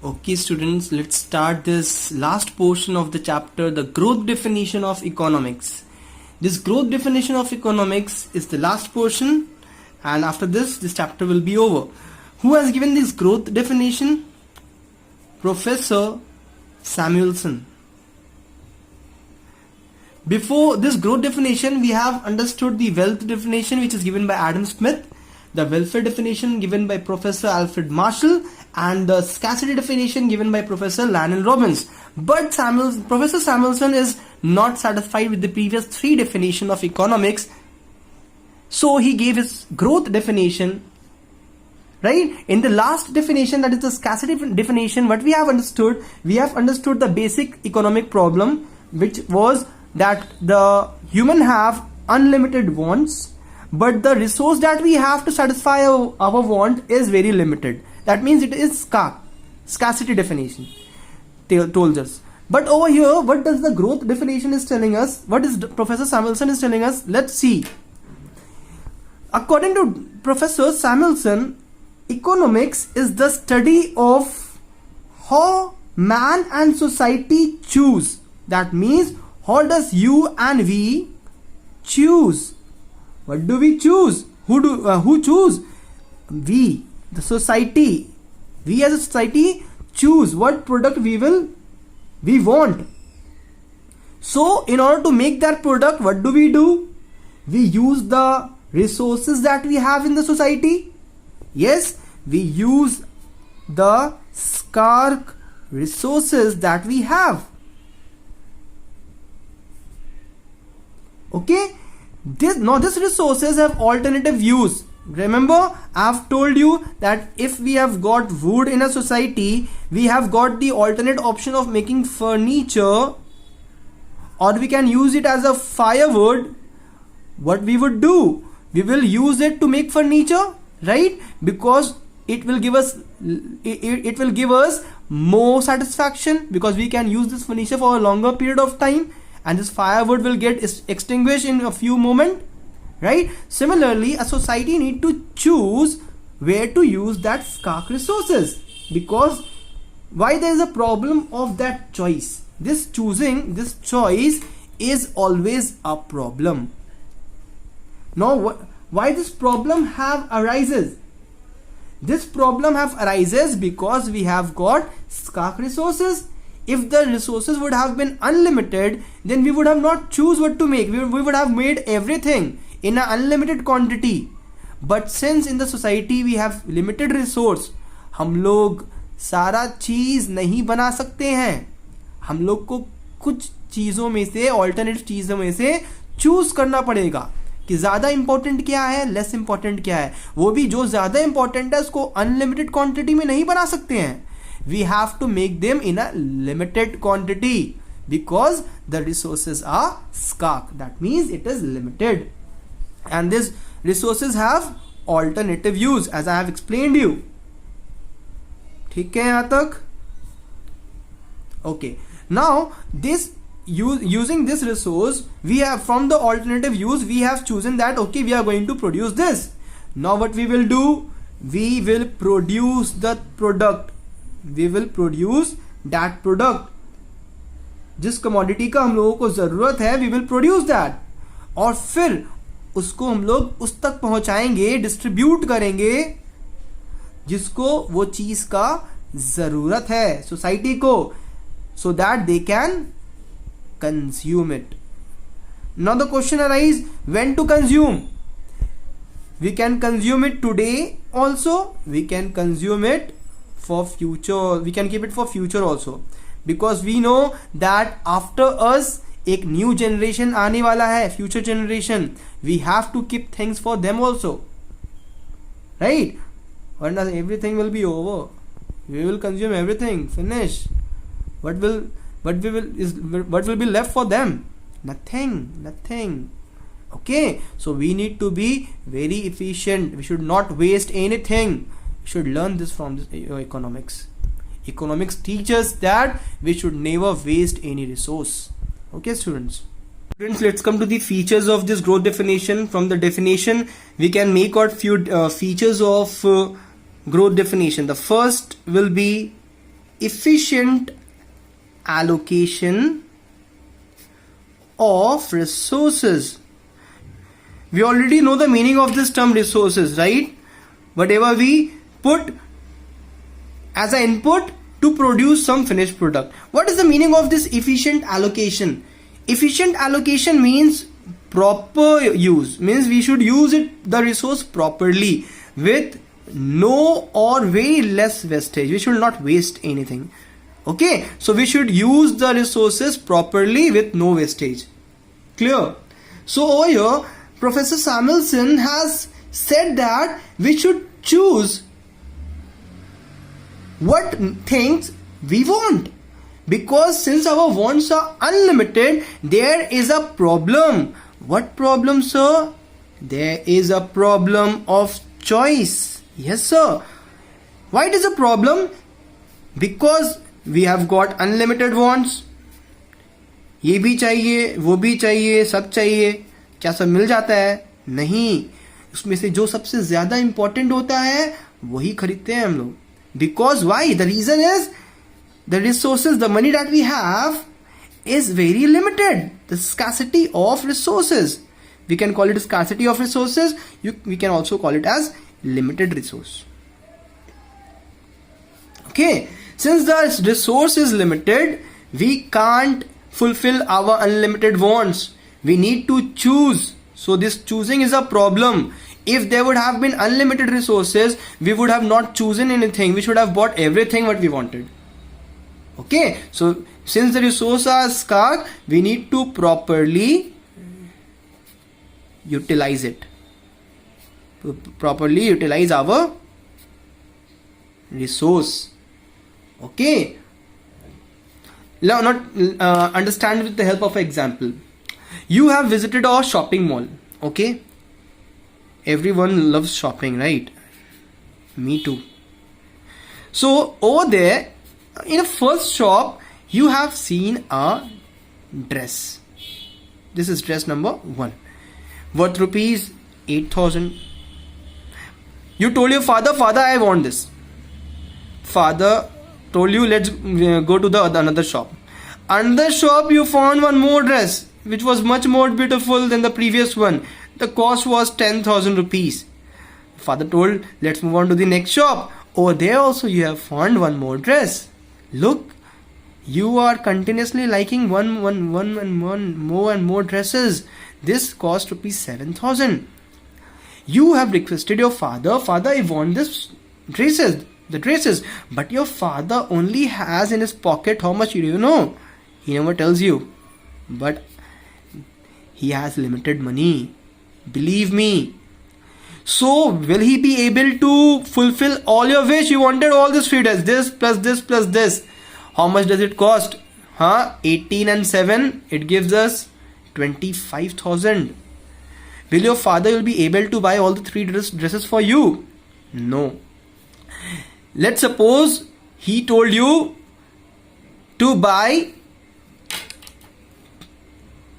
Okay, students, let's start this last portion of the chapter, the growth definition of economics. This growth definition of economics is the last portion, and after this chapter will be over. Who has given this growth definition? Professor Samuelson. Before this growth definition, we have understood the wealth definition, which is given by Adam Smith, the welfare definition given by Professor Alfred Marshall, and the scarcity definition given by Professor Lionel Robbins. But Professor Samuelson is not satisfied with the previous three definitions of economics, so he gave his growth definition. Right? In the last definition, that is the scarcity definition, what we have understood the basic economic problem, which was that the human have unlimited wants, but the resource that we have to satisfy our want is very limited. That means it is scarcity definition told us. But over here, what does the growth definition is telling us? What is Professor Samuelson is telling us? Let's see. According to Professor Samuelson, economics is the study of how man and society choose. That means how does you and we choose? What do we choose? Who choose? We, the society. We as a society choose what product we want. So in order to make that product, what do? We use the resources that we have in the society. Yes, we use the scarce resources that we have. Okay, these resources have alternative use. Remember, I have told you that if we have got wood in a society, we have got the alternate option of making furniture, or we can use it as a firewood. What we would do? We will use it to make furniture, right? Because it will give us more satisfaction, because we can use this furniture for a longer period of time, and this firewood will get extinguished in a few moments, right? Similarly, a society need to choose where to use that scarce resources, because why there is a problem of that choice. This choice is always a problem. Now, why this problem arises? This problem arises because we have got scarce resources. If the resources would have been unlimited, then we would have not choose what to make. We would have made everything in an unlimited quantity. But since in the society we have limited resource, हम लोग सारा चीज नहीं बना सकते हैं. हम लोग को कुछ चीजों में से, ऑल्टरनेटिव चीजों में से चूज करना पड़ेगा कि ज्यादा इंपॉर्टेंट क्या है, लेस इंपॉर्टेंट क्या है. वो भी जो ज्यादा इंपॉर्टेंट है उसको अनलिमिटेड क्वांटिटी में नहीं बना सकते हैं. We have to make them in a limited quantity because the resources are scarce. That means it is limited, and these resources have alternative use, as I have explained you. ठीक है यहाँ तक? Okay. Now using this resource, we have from the alternative use, we have chosen that okay, we are going to produce this. Now what we will do? We will produce the product. We will produce that product. जिस commodity का हम लोगों को जरूरत है, we will produce that. और फिर उसको हम लोग उस तक पहुंचाएंगे, डिस्ट्रीब्यूट करेंगे जिसको वो चीज का जरूरत है, सोसाइटी को, so that they can consume it. Now the question arises, when to consume? We can consume it today also. We can consume it for future. We can keep it for future also, because we know that after us एक new generation आने वाला है, future generation. We have to keep things for them also, right? Or not, everything will be over. We will consume everything, finish. What will be left for them? Nothing. Okay, so we need to be very efficient. We should not waste anything. Should learn this from this economics. Economics teaches that we should never waste any resource. Okay, students, let's come to the features of this growth definition. From the definition, we can make out few features of growth definition. The first will be efficient allocation of resources. We already know the meaning of this term resources, right? Whatever we put as an input to produce some finished product. What is the meaning of this efficient allocation? Efficient allocation means proper use, means we should use the resource properly with no or very less wastage. We should not waste anything. Okay, so we should use the resources properly with no wastage. Clear? So over here, Professor Samuelson has said that we should choose what things we want, because since our wants are unlimited, there is a problem. What problem, sir? There is a problem of choice. Yes, sir. Why it is a problem? Because we have got unlimited wants. ये भी चाहिए, वो भी चाहिए, सब चाहिए. क्या सब मिल जाता है? नहीं. उसमें से जो सबसे ज्यादा इंपॉर्टेंट होता है वही खरीदते हैं हम लोग. Because why? The reason is the resources, the money that we have is very limited. The scarcity of resources. We can call it scarcity of resources. We can also call it as limited resource. Okay. Since the resource is limited, we can't fulfill our unlimited wants. We need to choose. So this choosing is a problem. If there would have been unlimited resources, we would have not chosen anything. We should have bought everything what we wanted. Okay, so since the resources are scarce, we need to properly utilize it. Properly utilize our resource. Okay. Now, not understand with the help of an example. You have visited a shopping mall. Okay. Everyone loves shopping, right? Me too. So over there, in the first shop, you have seen a dress. This is dress number 1. Worth rupees 8,000. You told your father, I want this. Father told you, let's go to the another shop. Another shop, you found one more dress, which was much more beautiful than the previous one. The cost was 10,000 rupees. Father told, let's move on to the next shop. Over there also you have found one more dress. Look, you are continuously liking one more and more dresses. This cost rupees 7,000. You have requested your father, I want the dresses. But your father only has in his pocket, how much do you know? He never tells you. But he has limited money. Believe me. So will he be able to fulfill all your wish? You wanted all this free dress, this plus this plus this. How much does it cost? 18 and 7, it gives us 25,000. Will your father will be able to buy all the 3 dresses for you? No. Let's suppose he told you to buy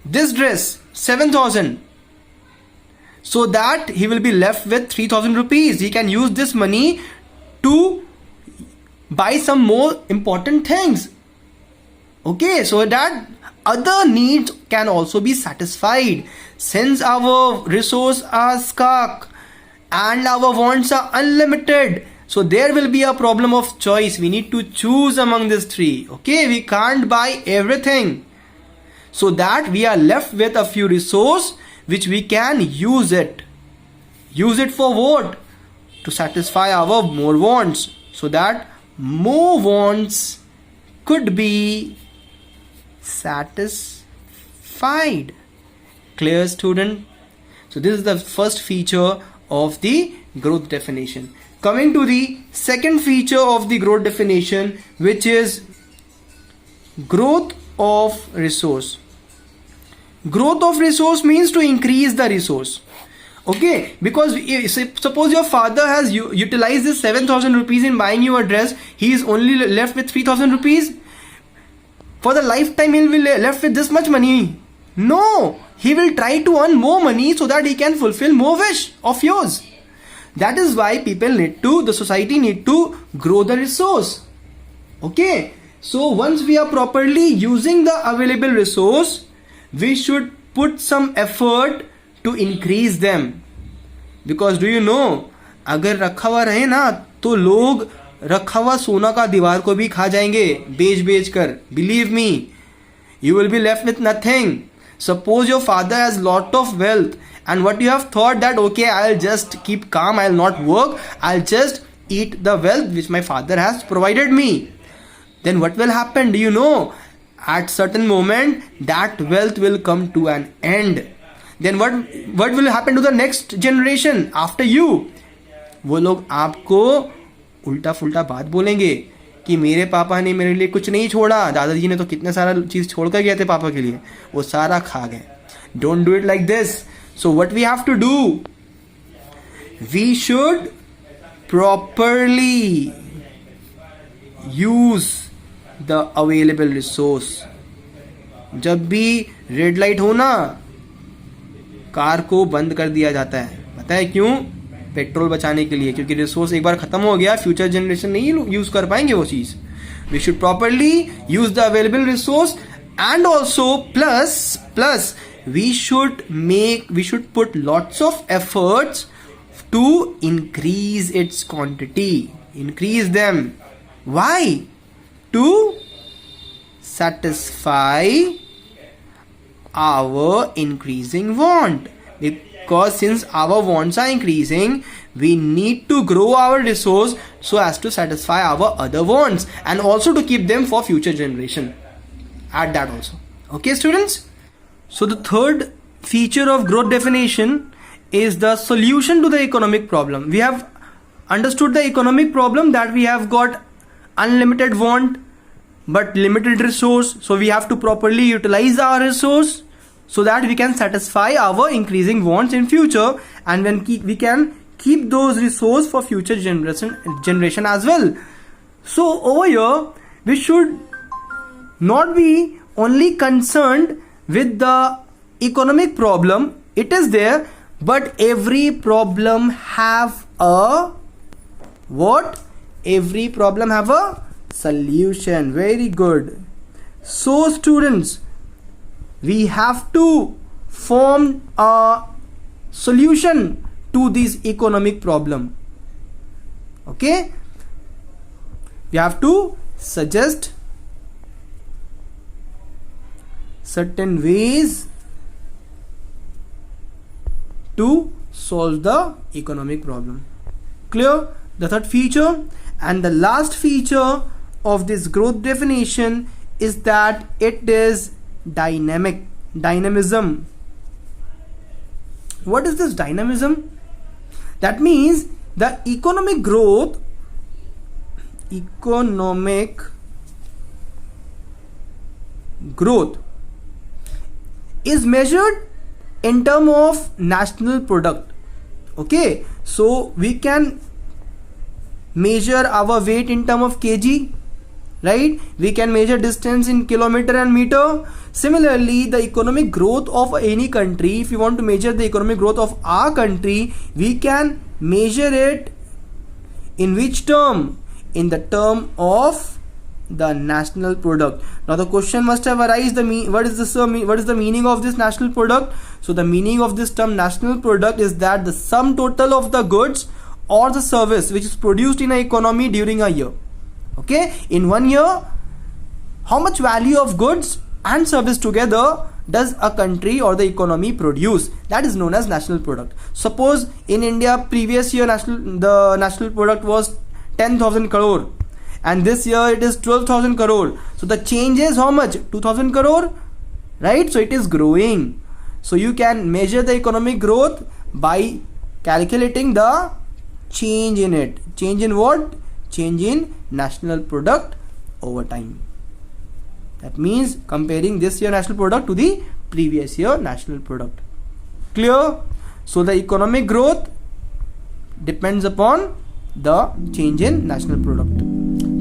this dress 7,000. So that he will be left with 3,000 rupees. He can use this money to buy some more important things. Okay, so that other needs can also be satisfied. Since our resources are scarce and our wants are unlimited, so there will be a problem of choice. We need to choose among these 3. Okay, we can't buy everything. So that we are left with a few resources which we can use it. Use it for what? To satisfy our more wants. So that more wants could be satisfied. Clear, student? So this is the first feature of the growth definition. Coming to the second feature of the growth definition, which is growth of resource. Growth of resource means to increase the resource. Okay, because suppose your father has utilized this 7,000 rupees in buying you a dress, he is only left with 3,000 rupees. For the lifetime he will be left with this much money. No, he will try to earn more money so that he can fulfill more wish of yours. That is why the society need to grow the resource. Okay, so once we are properly using the available resource, we should put some effort to increase them. Because do you know, अगर रखा हुआ रहे ना तो लोग रखा हुआ सोना का दीवार को भी खा जाएंगे बेच बेच कर. Believe me, you will be left with nothing. Suppose your father has lot of wealth and what you have thought that okay, I'll just keep calm, I'll not work, I'll just eat the wealth which my father has provided me. Then what will happen? Do you know? At certain moment that wealth will come to an end. Then what will happen to the next generation after you? वो लोग आपको उल्टा फुल्टा बात बोलेंगे कि मेरे पापा ने मेरे लिए कुछ नहीं छोड़ा, दादाजी ने तो कितने सारा चीज छोड़ कर गए थे पापा के लिए, वो सारा खा गए. Don't do it like this. So what we have to do? We should properly use the available resource. जब भी रेड लाइट हो ना, कार को बंद कर दिया जाता है. पता है क्यों? पेट्रोल बचाने के लिए, क्योंकि रिसोर्स एक बार खत्म हो गया, फ्यूचर जनरेशन नहीं यूज कर पाएंगे वो चीज. We should properly use the available resource and also plus we should put lots of efforts to increase its quantity, increase them. Why? To satisfy our increasing want. Because since our wants are increasing, we need to grow our resource so as to satisfy our other wants and also to keep them for future generation. Add that also. Okay, students? So the third feature of growth definition is the solution to the economic problem. We have understood the economic problem, that we have got unlimited want but limited resource. So we have to properly utilize our resource so that we can satisfy our increasing wants in future, and when we can keep those resources for future generation as well. So over here we should not be only concerned with the economic problem. It is there, but every problem have a what? Every problem have a solution. Very good. So students, we have to form a solution to this economic problem. Okay, we have to suggest certain ways to solve the economic problem. Clear? The third feature and the last feature of this growth definition is that it is dynamism. What is this dynamism? That means the economic growth is measured in terms of national product. Okay, so we can measure our weight in terms of kg, right? We can measure distance in kilometer and meter. Similarly, the economic growth of any country, if you want to measure the economic growth of our country, we can measure it in which term? In the term of the national product. Now the question must have arisen, what is the meaning of this national product? So the meaning of this term national product is that the sum total of the goods or the service which is produced in an economy during a year. Okay, in 1 year, how much value of goods and service together does a country or the economy produce? That is known as national product. Suppose in India previous year the national product was 10,000 crore and this year it is 12,000 crore. So the change is how much? 2,000 crore, right? So it is growing. So you can measure the economic growth by calculating the change in it. Change in what? Change in national product over time. That means comparing this year national product to the previous year national product. Clear? So the economic growth depends upon the change in national product.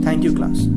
Thank you, class.